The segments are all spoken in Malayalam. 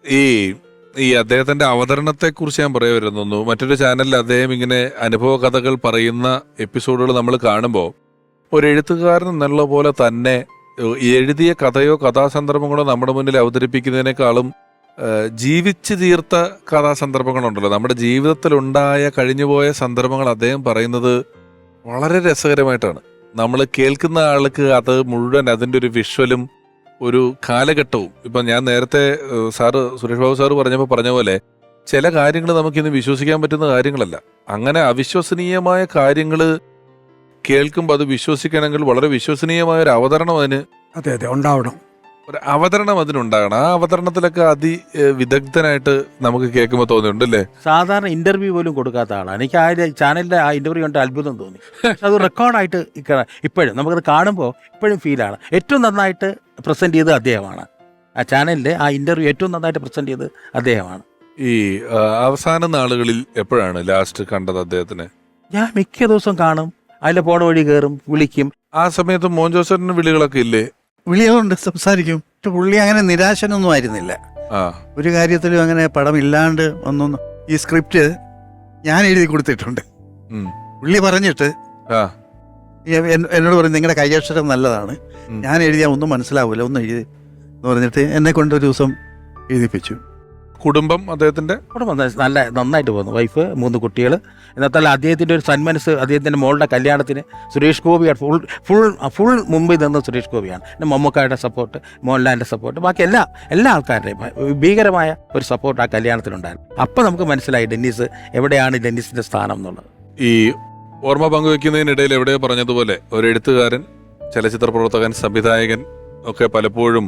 ഈ ഈ അദ്ദേഹത്തിന്റെ അവതരണത്തെ കുറിച്ച് ഞാൻ പറയുമായിരുന്നു. മറ്റൊരു ചാനലിൽ അദ്ദേഹം ഇങ്ങനെ അനുഭവ കഥകൾ പറയുന്ന എപ്പിസോഡുകൾ നമ്മൾ കാണുമ്പോൾ ഒരു എഴുത്തുകാരൻ എന്നുള്ള പോലെ തന്നെ എഴുതിയ കഥയോ കഥാസന്ദർഭങ്ങളോ നമ്മുടെ മുന്നിൽ അവതരിപ്പിക്കുന്നതിനേക്കാളും ജീവിച്ചു തീർത്ത കഥാസന്ദർഭങ്ങളുണ്ടല്ലോ, നമ്മുടെ ജീവിതത്തിലുണ്ടായ കഴിഞ്ഞുപോയ സന്ദർഭങ്ങൾ അദ്ദേഹം പറയുന്നത് വളരെ രസകരമായിട്ടാണ്. നമ്മൾ കേൾക്കുന്ന ആൾക്ക് അത് മുഴുവൻ അതിൻ്റെ ഒരു വിഷ്വലും ഒരു കാലഘട്ടവും. ഇപ്പം ഞാൻ നേരത്തെ സുരേഷ് ബാബു സാറ് പറഞ്ഞപ്പോൾ പറഞ്ഞ പോലെ ചില കാര്യങ്ങൾ നമുക്കിന്ന് വിശ്വസിക്കാൻ പറ്റുന്ന കാര്യങ്ങളല്ല. അങ്ങനെ അവിശ്വസനീയമായ കാര്യങ്ങൾ കേൾക്കുമ്പോൾ അത് വിശ്വസിക്കണമെങ്കിൽ വളരെ വിശ്വസനീയമായ ഒരു അവതരണം അതിന് ഉണ്ടാവണം. ഒരു അവതരണം അതിനുണ്ടാകണം. ആ അവതരണത്തിലൊക്കെ വിദഗ്ധനായിട്ട് നമുക്ക് കേൾക്കുമ്പോൾ തോന്നിയിട്ടുണ്ട് അല്ലേ? സാധാരണ ഇന്റർവ്യൂ പോലും കൊടുക്കാത്ത ആളാണ്. എനിക്ക് ആ ചാനലിന്റെ ആ ഇന്റർവ്യൂ കണ്ട് അത്ഭുതം തോന്നി. പക്ഷെ അത് റെക്കോർഡായിട്ട് ഇപ്പോഴും നമുക്കത് കാണുമ്പോൾ ഇപ്പോഴും ഫീലാണ്. ഏറ്റവും നന്നായിട്ട് പ്രസന്റ് ചെയ്തത് അദ്ദേഹമാണ്. ആ ചാനലിന്റെ ആ ഇന്റർവ്യൂ ഏറ്റവും നന്നായിട്ട് പ്രസന്റ് ചെയ്തത് അദ്ദേഹമാണ്. ഈ അവസാന നാളുകളിൽ എപ്പോഴാണ് ലാസ്റ്റ് കണ്ടത് അദ്ദേഹത്തിന്? ഞാൻ മിക്ക ദിവസം കാണും, അതിലെ പോണ വഴി കയറും, വിളിക്കും. ആ സമയത്ത് മോൻ ജോസഫിന് വിളികളൊക്കെ ഇല്ലേ? വിളിയുണ്ട്, സംസാരിക്കും. പുള്ളി അങ്ങനെ നിരാശനൊന്നും ആയിരുന്നില്ല ഒരു കാര്യത്തിലും. അങ്ങനെ പടമില്ലാണ്ട് ഒന്നും. ഈ സ്ക്രിപ്റ്റ് ഞാൻ എഴുതി കൊടുത്തിട്ടുണ്ട്. പുള്ളി പറഞ്ഞിട്ട് എന്നോട് പറയും നിങ്ങളുടെ കൈയക്ഷരം നല്ലതാണ്, ഞാൻ എഴുതിയാൽ ഒന്നും മനസ്സിലാവില്ല, ഒന്നും എഴുതി എന്ന് പറഞ്ഞിട്ട് എന്നെ കൊണ്ട് ഒരു ദിവസം എഴുതിപ്പിച്ചു. കുടുംബം അദ്ദേഹത്തിന്റെ കുടുംബം നന്നായിട്ട് പോകുന്നു. വൈഫ്, 3 കുട്ടികൾ. എന്നാൽ അദ്ദേഹത്തിൻ്റെ ഒരു സന്മനസ്, അദ്ദേഹത്തിൻ്റെ മോളുടെ കല്യാണത്തിന് സുരേഷ് ഗോപിയാണ് ഫുൾ മുമ്പിൽ നിന്ന് സുരേഷ് ഗോപിയാണ്. പിന്നെ മമ്മൂക്കായുടെ സപ്പോർട്ട്, മോഹൻലാലിൻ്റെ സപ്പോർട്ട്, ബാക്കി എല്ലാ ആൾക്കാരുടെയും ഭീകരമായ ഒരു സപ്പോർട്ട് ആ കല്യാണത്തിനുണ്ടായിരുന്നു. അപ്പം നമുക്ക് മനസ്സിലായി എവിടെയാണ് ഡെന്നിസിൻ്റെ സ്ഥാനം എന്നുള്ളത്. ഈ ഓർമ്മ പങ്കുവെക്കുന്നതിനിടയിൽ എവിടെയോ പറഞ്ഞതുപോലെ ഒരു എഴുത്തുകാരൻ, ചലച്ചിത്ര പ്രവർത്തകൻ, സംവിധായകൻ ഒക്കെ പലപ്പോഴും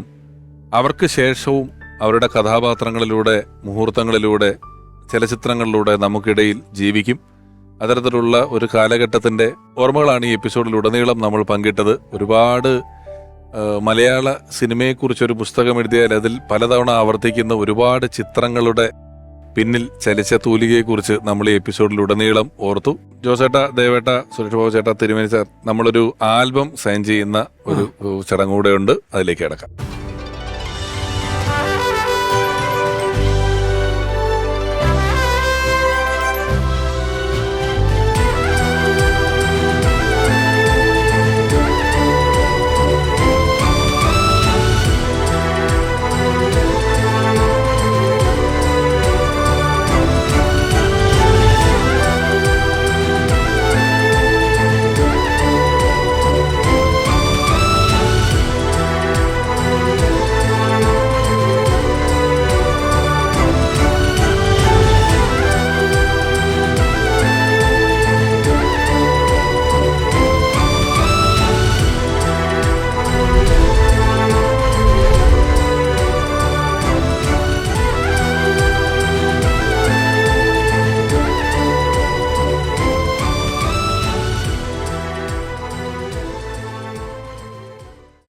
അവർക്ക് ശേഷവും അവരുടെ കഥാപാത്രങ്ങളിലൂടെ, മുഹൂർത്തങ്ങളിലൂടെ, ചലച്ചിത്രങ്ങളിലൂടെ നമുക്കിടയിൽ ജീവിക്കും. അത്തരത്തിലുള്ള ഒരു കാലഘട്ടത്തിന്റെ ഓർമ്മകളാണ് ഈ എപ്പിസോഡിലുടനീളം നമ്മൾ പങ്കിട്ടത്. ഒരുപാട് മലയാള സിനിമയെക്കുറിച്ചൊരു പുസ്തകം എഴുതിയാൽ അതിൽ പലതവണ ആവർത്തിക്കുന്ന ഒരുപാട് ചിത്രങ്ങളുടെ പിന്നിൽ ചലിച്ച തൂലികയെക്കുറിച്ച് നമ്മൾ ഈ എപ്പിസോഡിലുടനീളം ഓർത്തു. ജോസേട്ട, ദേവേട്ട, സുരേഷ് ബാബു ചേട്ട, തിരുമേനി സാർ, നമ്മളൊരു ആൽബം സൈൻ ചെയ്യുന്ന ഒരു ചടങ്ങ് കൂടെ ഉണ്ട്. അതിലേക്ക് കിടക്കാം.